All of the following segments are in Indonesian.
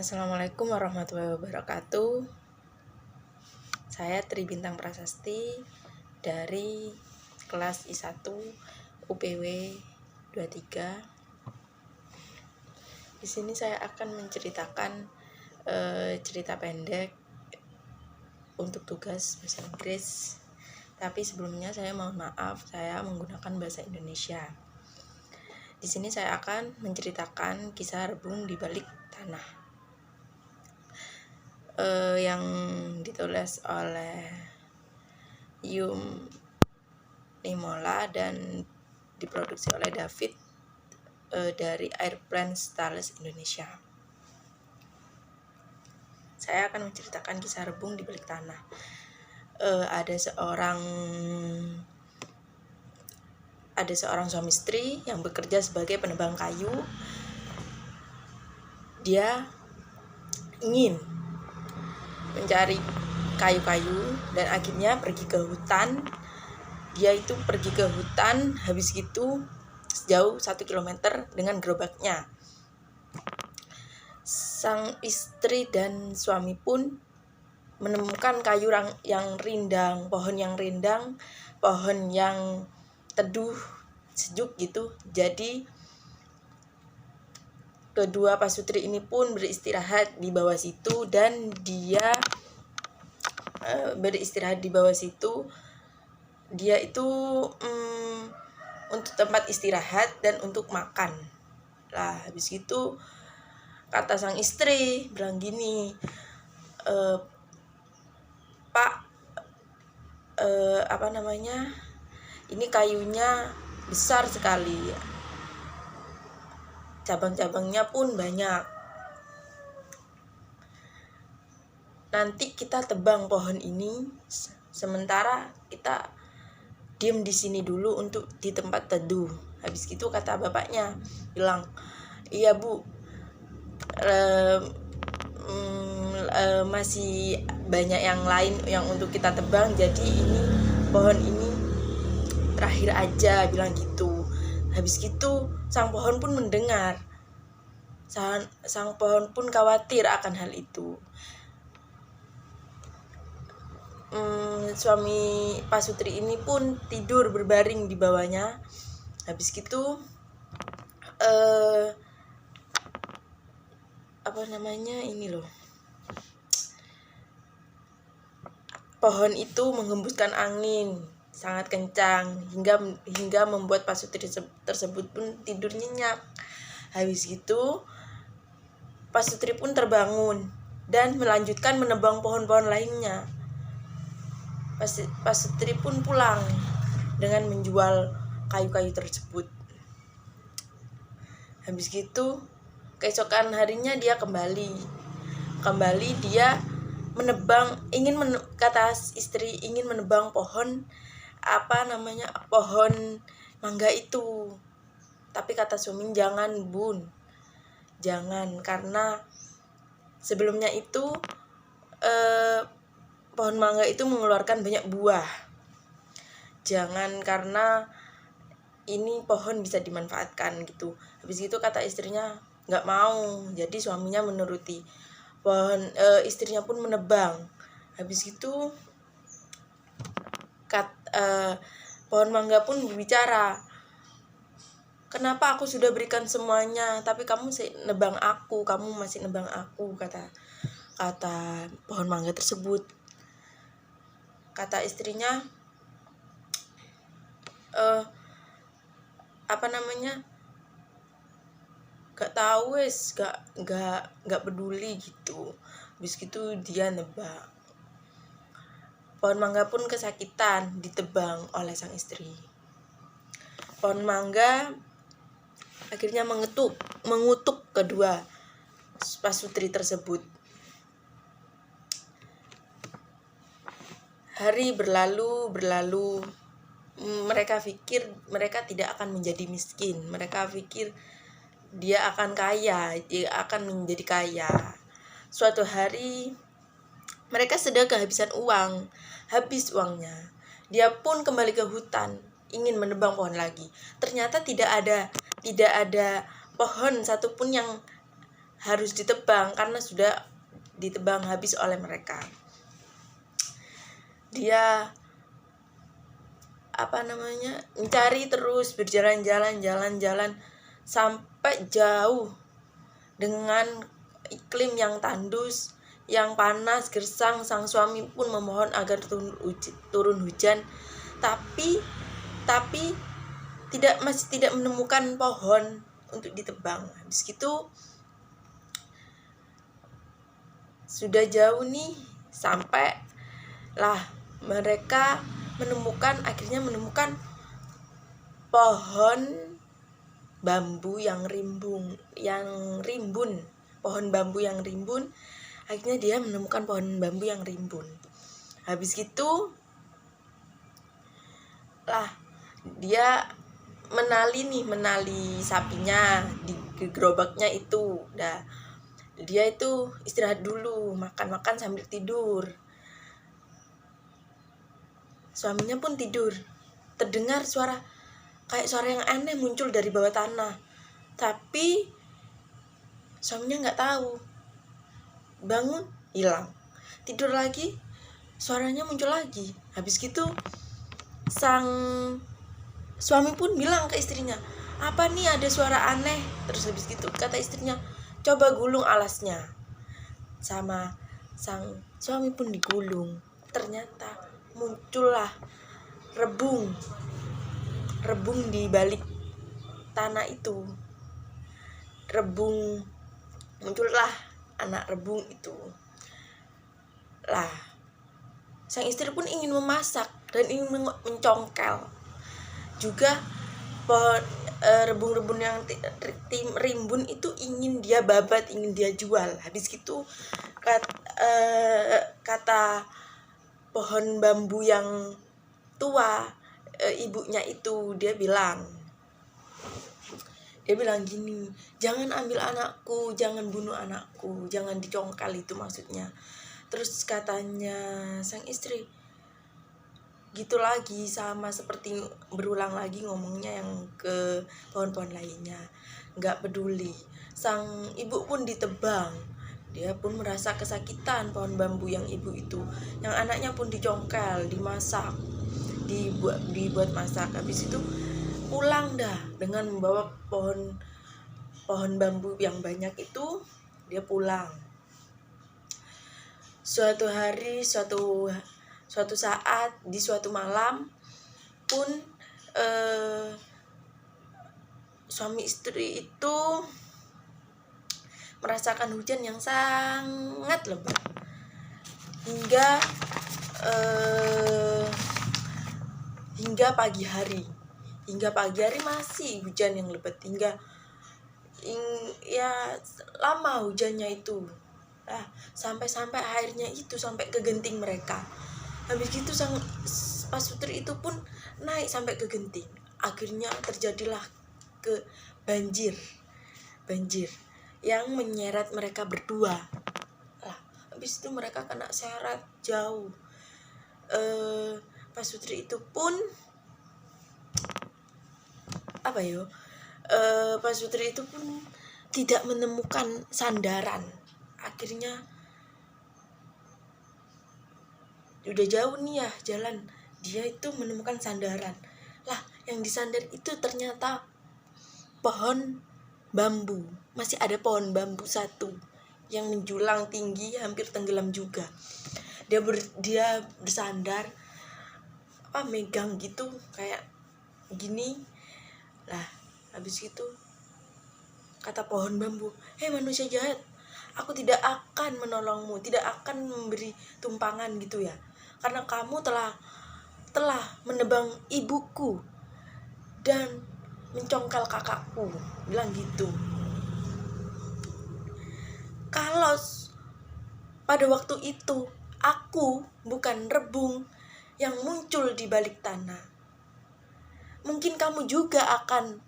Assalamualaikum warahmatullahi wabarakatuh. Saya Tri Bintang Prasasti dari kelas I1 UPW 23. Di sini saya akan menceritakan cerita pendek untuk tugas bahasa Inggris. Tapi sebelumnya saya mohon maaf, saya menggunakan bahasa Indonesia. Di sini saya akan menceritakan kisah rebung di balik tanah. Yang ditulis oleh Yum Nimola dan diproduksi oleh David dari Airplane Stars Indonesia. Saya akan menceritakan kisah rebung di balik tanah. Ada seorang suami istri yang bekerja sebagai penebang kayu. Dia ingin mencari kayu-kayu dan akhirnya pergi ke hutan. Dia itu pergi ke hutan, habis gitu sejauh 1 kilometer dengan gerobaknya. Sang istri dan suami pun menemukan kayu yang rindang, pohon yang teduh, sejuk gitu. Jadi kedua pasutri ini pun beristirahat di bawah situ, dan dia beristirahat di bawah situ. Dia itu untuk tempat istirahat dan untuk makan. Lah habis itu kata sang istri bilang gini, Pak, ini kayunya besar sekali, cabang-cabangnya pun banyak. Nanti kita tebang pohon ini, sementara kita diam di sini dulu untuk di tempat teduh. Habis gitu kata bapaknya bilang, iya Bu, masih banyak yang lain yang untuk kita tebang, jadi ini pohon ini terakhir aja, bilang gitu. Habis gitu sang pohon pun mendengar, sang pohon pun khawatir akan hal itu. Suami pasutri ini pun tidur berbaring di bawahnya. Habis gitu pohon itu menghembuskan angin sangat kencang hingga membuat pasutri tersebut pun tidur nyenyak. Habis gitu pasutri pun terbangun dan melanjutkan menebang pohon-pohon lainnya. Pasutri pun pulang dengan menjual kayu-kayu tersebut. Habis gitu keesokan harinya dia kembali dia menebang, kata istri ingin menebang pohon mangga itu. Tapi kata suami, jangan Bun, jangan, karena sebelumnya itu pohon mangga itu mengeluarkan banyak buah. Jangan, karena ini pohon bisa dimanfaatkan gitu. Habis itu kata istrinya nggak mau, jadi suaminya menuruti. Istrinya pun menebang. Habis itu pohon mangga pun berbicara, kenapa aku sudah berikan semuanya tapi kamu masih nebang aku, kata pohon mangga tersebut. Kata istrinya, gak tahu wes, gak peduli gitu. Habis gitu dia nebak. Pohon mangga pun kesakitan ditebang oleh sang istri. Pohon mangga akhirnya mengutuk kedua pasutri tersebut. Hari berlalu, mereka pikir mereka tidak akan menjadi miskin. Mereka pikir dia akan menjadi kaya. Suatu hari mereka sedang kehabisan uang, habis uangnya. Dia pun kembali ke hutan, ingin menebang pohon lagi. Ternyata tidak ada pohon satupun yang harus ditebang karena sudah ditebang habis oleh mereka. Dia mencari terus, berjalan-jalan sampai jauh dengan iklim yang tandus, yang panas, gersang. Sang suami pun memohon agar turun hujan, tapi masih tidak menemukan pohon untuk ditebang. Habis gitu sudah jauh nih, sampai lah mereka akhirnya menemukan pohon bambu yang rimbun. Pohon bambu yang rimbun. Akhirnya dia menemukan pohon bambu yang rimbun. Habis gitu lah dia menali sapinya di gerobaknya itu. Dia itu istirahat dulu, makan sambil tidur. Suaminya pun tidur. Terdengar suara yang aneh muncul dari bawah tanah, tapi suaminya nggak tahu. Bangun, hilang. Tidur lagi, suaranya muncul lagi. Habis gitu sang suami pun bilang ke istrinya, apa nih, ada suara aneh. Terus habis gitu kata istrinya, coba gulung alasnya. Sama sang suami pun digulung. Ternyata muncullah rebung di balik tanah itu. Muncullah anak rebung itu. Lah, sang istri pun ingin memasak dan ingin mencongkel. Juga pohon rebung-rebung yang rimbun itu ingin dia babat, ingin dia jual. Habis gitu kata pohon bambu yang tua, ibunya itu, dia bilang gini, jangan ambil anakku, jangan bunuh anakku, jangan dicongkel, itu maksudnya. Terus katanya sang istri gitu lagi, sama seperti berulang lagi ngomongnya yang ke pohon-pohon lainnya. Nggak peduli, sang ibu pun ditebang. Dia pun merasa kesakitan, pohon bambu yang ibu itu. Yang anaknya pun dicongkel, dimasak, dibuat masak. Habis itu pulang dah dengan membawa pohon bambu yang banyak itu. Dia pulang. Suatu hari, suatu saat, di suatu malam pun suami istri itu merasakan hujan yang sangat lebat hingga pagi hari masih hujan yang lebat, lama hujannya itu. Sampai akhirnya itu sampai ke genting mereka. Habis gitu sang pasutri itu pun naik sampai ke genting. Akhirnya terjadilah banjir yang menyeret mereka berdua. Habis itu mereka kena seret jauh. Pasutri itu pun tidak menemukan sandaran. Akhirnya udah jauh nih ya jalan, dia itu menemukan sandaran. Yang disandar itu ternyata pohon bambu. Masih ada pohon bambu satu yang menjulang tinggi, hampir tenggelam juga. Dia bersandar, megang gitu kayak gini. Habis itu kata pohon bambu, "Hei manusia jahat, aku tidak akan menolongmu, tidak akan memberi tumpangan gitu ya, karena kamu telah menebang ibuku dan mencongkel kakakku," bilang gitu. Kalau pada waktu itu aku bukan rebung yang muncul di balik tanah, mungkin kamu juga akan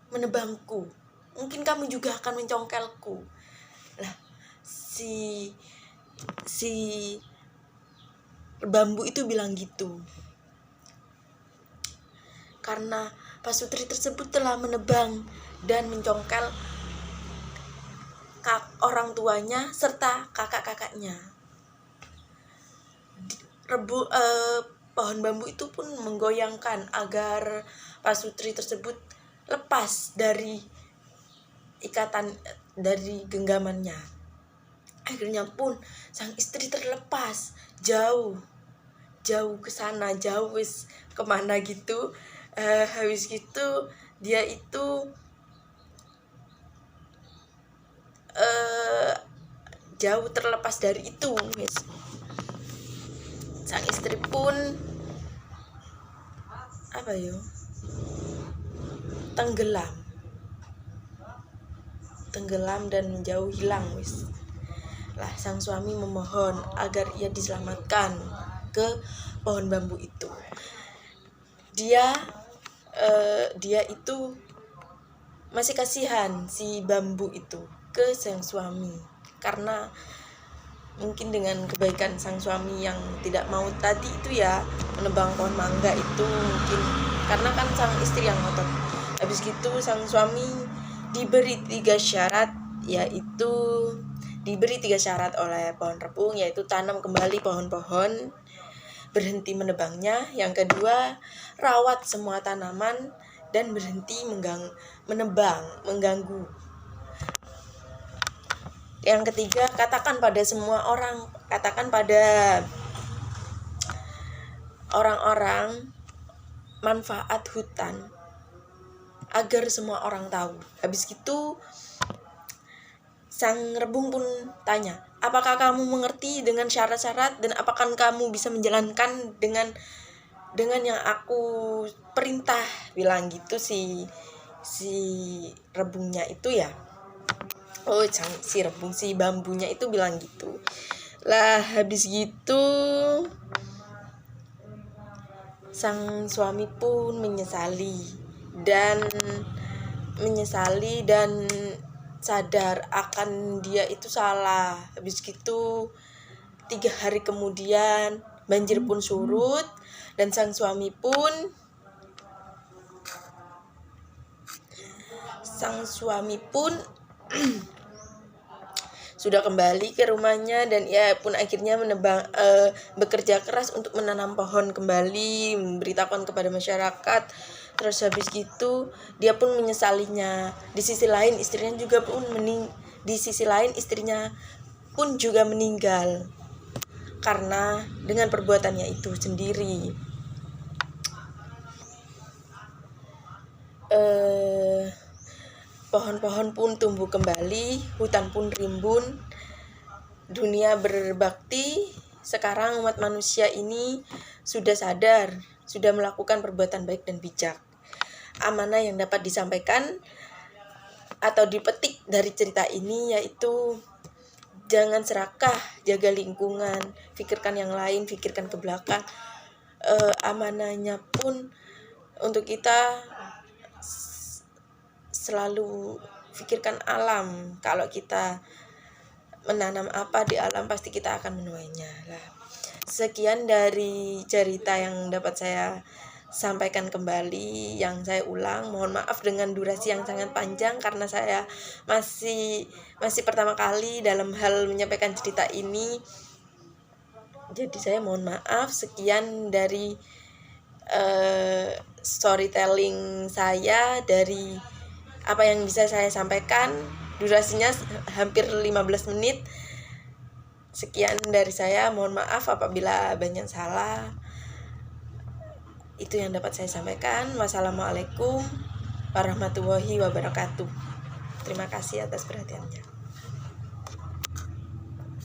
menebangku, mungkin kamu juga akan mencongkelku. Si bambu itu bilang gitu karena pasutri tersebut telah menebang dan mencongkel orang tuanya serta kakak-kakaknya. Pohon bambu itu pun menggoyangkan agar pasutri tersebut lepas dari ikatan, dari genggamannya. Akhirnya pun sang istri terlepas jauh ke sana, jauh wis kemana gitu. Habis gitu dia itu jauh terlepas dari itu wis. Sang istri pun tenggelam dan menjauh, hilang wis. Lah sang suami memohon agar ia diselamatkan ke pohon bambu itu. Dia itu masih kasihan si bambu itu ke sang suami, karena mungkin dengan kebaikan sang suami yang tidak mau tadi itu ya menebang pohon mangga itu, mungkin karena kan sang istri yang ngotot. Habis gitu sang suami diberi 3 syarat, yaitu diberi 3 syarat oleh pohon rebung, yaitu tanam kembali pohon-pohon, berhenti menebangnya. Yang kedua, rawat semua tanaman dan berhenti menebang, mengganggu. Yang ketiga, katakan pada orang-orang manfaat hutan agar semua orang tahu. Habis gitu sang rebung pun tanya, apakah kamu mengerti dengan syarat-syarat dan apakah kamu bisa menjalankan dengan yang aku perintah, bilang gitu si rebungnya itu ya. Si bambunya itu bilang gitu. Lah habis gitu sang suami pun menyesali dan sadar akan dia itu salah. Habis gitu 3 hari kemudian banjir pun surut dan sang suami pun sudah kembali ke rumahnya, dan ia pun akhirnya bekerja keras untuk menanam pohon kembali, memberitakan kepada masyarakat. Terus habis gitu dia pun menyesalinya. Di sisi lain istrinya pun juga meninggal karena dengan perbuatannya itu sendiri. Pohon-pohon pun tumbuh kembali, hutan pun rimbun, dunia berbakti. Sekarang umat manusia ini sudah sadar, sudah melakukan perbuatan baik dan bijak. Amanah yang dapat disampaikan atau dipetik dari cerita ini yaitu jangan serakah, jaga lingkungan, pikirkan yang lain, pikirkan ke belakang. Amanahnya pun untuk kita selalu pikirkan alam. Kalau kita menanam apa di alam, pasti kita akan menuainya lah. Sekian dari cerita yang dapat saya sampaikan kembali, yang saya ulang. Mohon maaf dengan durasi yang sangat panjang karena saya masih pertama kali dalam hal menyampaikan cerita ini. Jadi saya mohon maaf. Sekian dari storytelling saya, dari apa yang bisa saya sampaikan. Durasinya hampir 15 menit. Sekian dari saya, mohon maaf apabila banyak salah. Itu yang dapat saya sampaikan. Wassalamualaikum warahmatullahi wabarakatuh. Terima kasih atas perhatiannya.